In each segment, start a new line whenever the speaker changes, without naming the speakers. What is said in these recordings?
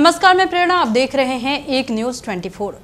नमस्कार, मैं प्रेरणा। आप देख रहे हैं एक न्यूज़ 24।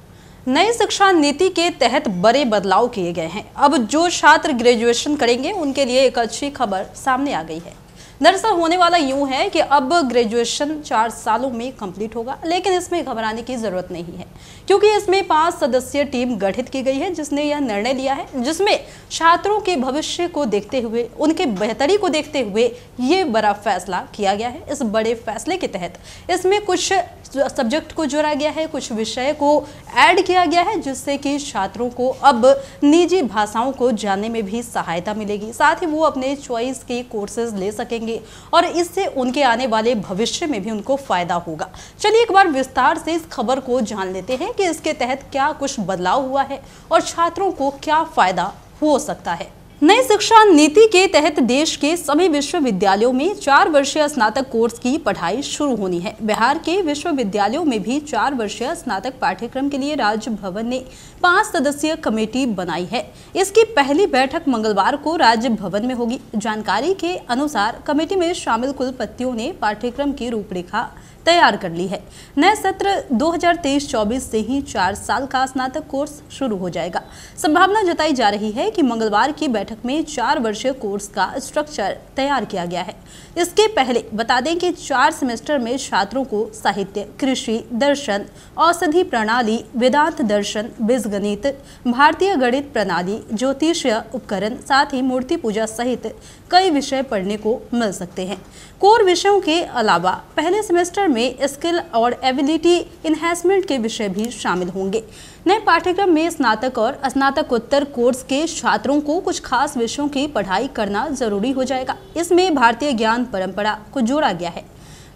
नई शिक्षा नीति के तहत बड़े बदलाव किए गए हैं। अब जो छात्र ग्रेजुएशन करेंगे उनके लिए एक अच्छी खबर सामने आ गई है। दरअसल होने वाला यूं है कि अब ग्रेजुएशन 4 सालों में कंप्लीट होगा, लेकिन इसमें घबराने की जरूरत नहीं है, क्योंकि इसमें 5 सदस्यीय टीम गठित की गई है जिसने यह निर्णय लिया है, जिसमें छात्रों के भविष्य को देखते हुए, उनके बेहतरी को देखते हुए ये बड़ा फैसला किया गया है। इस बड़े फैसले के तहत इसमें कुछ सब्जेक्ट को जोड़ा गया है, कुछ विषय को ऐड किया गया है, जिससे कि छात्रों को अब निजी भाषाओं को जानने में भी सहायता मिलेगी। साथ ही वो अपने चॉइस के कोर्सेज ले सकेंगे और इससे उनके आने वाले भविष्य में भी उनको फायदा होगा। चलिए एक बार विस्तार से इस खबर को जान लेते हैं कि इसके तहत क्या कुछ बदलाव हुआ है और छात्रों को क्या फायदा हो सकता है। नई शिक्षा नीति के तहत देश के सभी विश्वविद्यालयों में 4 वर्षीय स्नातक कोर्स की पढ़ाई शुरू होनी है। बिहार के विश्वविद्यालयों में भी 4 वर्षीय स्नातक पाठ्यक्रम के लिए राज्य भवन ने 5 सदस्यीय कमेटी बनाई है। इसकी पहली बैठक मंगलवार को राज्य भवन में होगी। जानकारी के अनुसार कमेटी में शामिल कुलपतियों ने पाठ्यक्रम की रूपरेखा तैयार कर ली है। नए सत्र 2023-24 से ही 4 साल का स्नातक कोर्स शुरू हो जाएगा। संभावना जताई जा रही है कि मंगलवार की बैठक में 4 वर्षीय कोर्स का स्ट्रक्चर तैयार किया गया है। इसके पहले बता दें कि 4 सेमेस्टर में छात्रों को साहित्य, कृषि, दर्शन, औषधि प्रणाली, वेदांत दर्शन, बीजगणित, भारतीय गणित प्रणाली, ज्योतिषीय उपकरण, साथ ही मूर्ति पूजा सहित कई विषय पढ़ने को मिल सकते हैं। कोर विषयों के अलावा पहले सेमेस्टर में स्किल और एबिलिटी इन्हेंसमेंट के विषय भी शामिल होंगे। नए पाठ्यक्रम में स्नातक और स्नातकोत्तर कोर्स के छात्रों को कुछ खास विषयों की पढ़ाई करना जरूरी हो जाएगा। इसमें भारतीय ज्ञान परंपरा को जोड़ा गया है।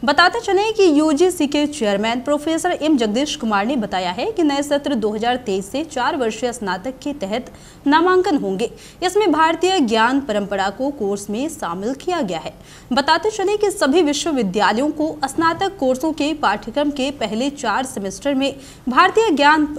बताते चलें कि यूजीसी के chairman professor M Jagdish Kumar ने बताया है कि नए सत्र 2023 से 4 वर्षीय स्नातक के तहत नामांकन होंगे। इसमें भारतीय ज्ञान परंपरा को कोर्स में शामिल किया गया है। बताते चलें कि सभी विश्वविद्यालयों को स्नातक कोर्सों के पाठ्यक्रम के पहले 4 सेमेस्टर में भारतीय ज्ञान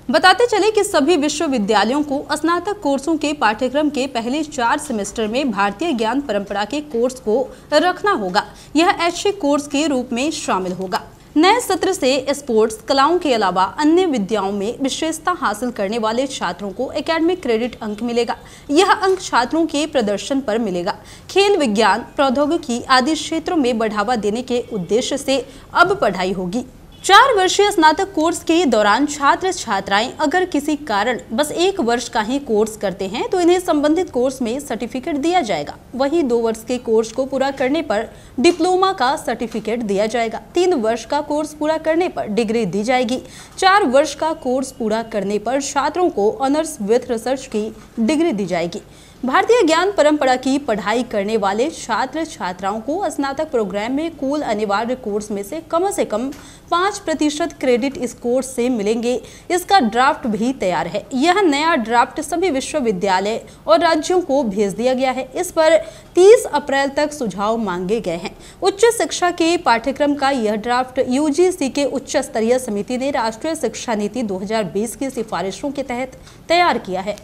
बताते चले कि सभी विश्वविद्यालयों को स्नातक कोर्सों के पाठ्यक्रम के पहले 4 सेमेस्टर में भारतीय ज्ञान परंपरा के कोर्स को रखना होगा। यह ऐच्छिक कोर्स के रूप में शामिल होगा। नए सत्र से स्पोर्ट्स, कलाओं के अलावा अन्य विद्याओं में विशेषता हासिल करने वाले छात्रों को एकेडमिक क्रेडिट अंक मिलेगा। यह अंक छात्रों के प्रदर्शन पर मिलेगा। खेल, विज्ञान, प्रौद्योगिकी आदि क्षेत्रों में बढ़ावा देने के उद्देश्य से अब पढ़ाई होगी। 4 वर्षीय स्नातक कोर्स के दौरान छात्र छात्राएं अगर किसी कारण बस 1 वर्ष का ही कोर्स करते हैं तो इन्हें संबंधित कोर्स में सर्टिफिकेट दिया जाएगा। वहीं 2 वर्ष के कोर्स को पूरा करने पर डिप्लोमा का सर्टिफिकेट दिया जाएगा। 3 वर्ष का कोर्स पूरा करने पर डिग्री दी जाएगी। 4 वर्ष का कोर्स पूरा करने पर छात्रों को ऑनर्स विथ रिसर्च की डिग्री दी जाएगी। भारतीय ज्ञान परंपरा की पढ़ाई करने वाले छात्र छात्राओं को स्नातक प्रोग्राम में कुल अनिवार्य कोर्स में से कम 5% क्रेडिट इस कोर्स से मिलेंगे। इसका ड्राफ्ट भी तैयार है। यह नया ड्राफ्ट सभी विश्वविद्यालय और राज्यों को भेज दिया गया है। इस पर 30 अप्रैल तक सुझाव मांगे गए हैं। उच्च शिक्षा के पाठ्यक्रम का यह ड्राफ्ट यूजीसी के उच्च स्तरीय समिति ने राष्ट्रीय शिक्षा नीति 2020 की सिफारिशों के तहत तैयार किया है।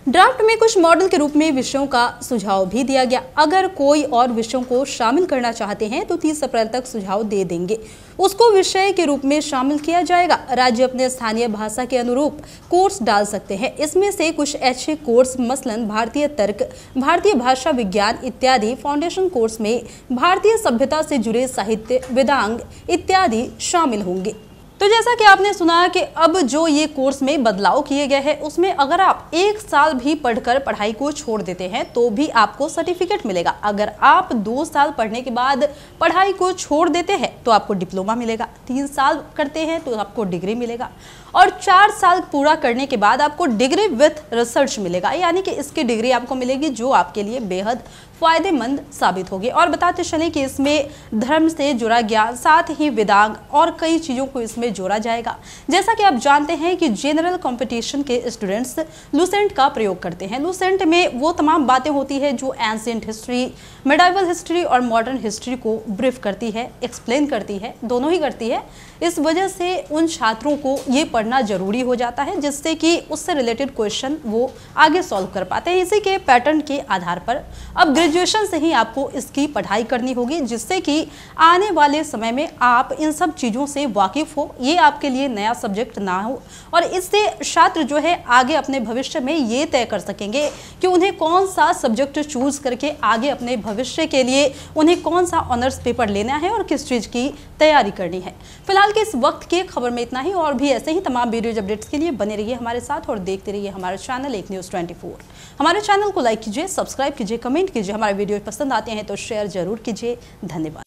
ड्राफ्ट में कुछ मॉडल के रूप में विषयों का सुझाव भी दिया गया। अगर कोई और विषयों को शामिल करना चाहते हैं तो 30 अप्रैल तक सुझाव दे देंगे, उसको विषय के रूप में शामिल किया जाएगा। राज्य अपने स्थानीय भाषा के अनुरूप कोर्स डाल सकते हैं। इसमें से कुछ ऐच्छिक कोर्स मसलन भारतीय तर्क, भारतीय भाषा विज्ञान इत्यादि, फाउंडेशन कोर्स में भारतीय सभ्यता से जुड़े साहित्य, वेदांग इत्यादि शामिल होंगे। तो जैसा कि आपने सुना कि अब जो ये कोर्स में बदलाव किए गए हैं उसमें अगर आप 1 साल भी पढ़कर पढ़ाई को छोड़ देते हैं तो भी आपको सर्टिफिकेट मिलेगा। अगर आप 2 साल पढ़ने के बाद पढ़ाई को छोड़ देते हैं तो आपको डिप्लोमा मिलेगा। 3 साल करते हैं तो आपको डिग्री मिलेगा और 4 साल पूरा करने के बाद आपको डिग्री विथ रिसर्च मिलेगा, यानी कि इसकी डिग्री आपको मिलेगी जो आपके लिए बेहद फायदेमंद साबित होगी। और बताते चलें कि इसमें धर्म से जुड़ा ज्ञान, साथ ही वेदांग और कई चीज़ों को इसमें जोड़ा जाएगा। जैसा कि आप जानते हैं कि जनरल कंपटीशन के स्टूडेंट्स लूसेंट का प्रयोग करते हैं। लूसेंट में वो तमाम बातें होती है जो एंशिएंट हिस्ट्री, मिडाइवल हिस्ट्री और मॉडर्न हिस्ट्री को ब्रीफ करती है, एक्सप्लेन करती है, दोनों ही करती है। इस वजह से उन छात्रों को ये पढ़ना जरूरी हो जाता है, जिससे कि उससे रिलेटेड क्वेश्चन वो आगे सॉल्व कर पाते हैं। इसी के पैटर्न के आधार पर अब ग्रेजुएशन से ही आपको इसकी पढ़ाई करनी होगी, जिससे कि आने वाले समय में आप इन सब चीज़ों से वाकिफ हो, ये आपके लिए नया सब्जेक्ट ना हो, और इससे छात्र जो है आगे अपने भविष्य में ये तय कर सकेंगे कि उन्हें कौन सा सब्जेक्ट चूज करके आगे अपने भविष्य के लिए उन्हें कौन सा ऑनर्स पेपर लेना है और किस चीज़ की तैयारी करनी है। फिलहाल के इस वक्त के खबर में इतना ही, और भी ऐसे ही तमाम वीडियोज अपडेट्स के लिए बने रहिए हमारे साथ और देखते रहिए हमारा चैनल एक न्यूज़ 24। हमारे चैनल को लाइक कीजिए, सब्सक्राइब कीजिए, कमेंट कीजिए। हमारे वीडियो पसंद आते हैं तो शेयर जरूर कीजिए। धन्यवाद।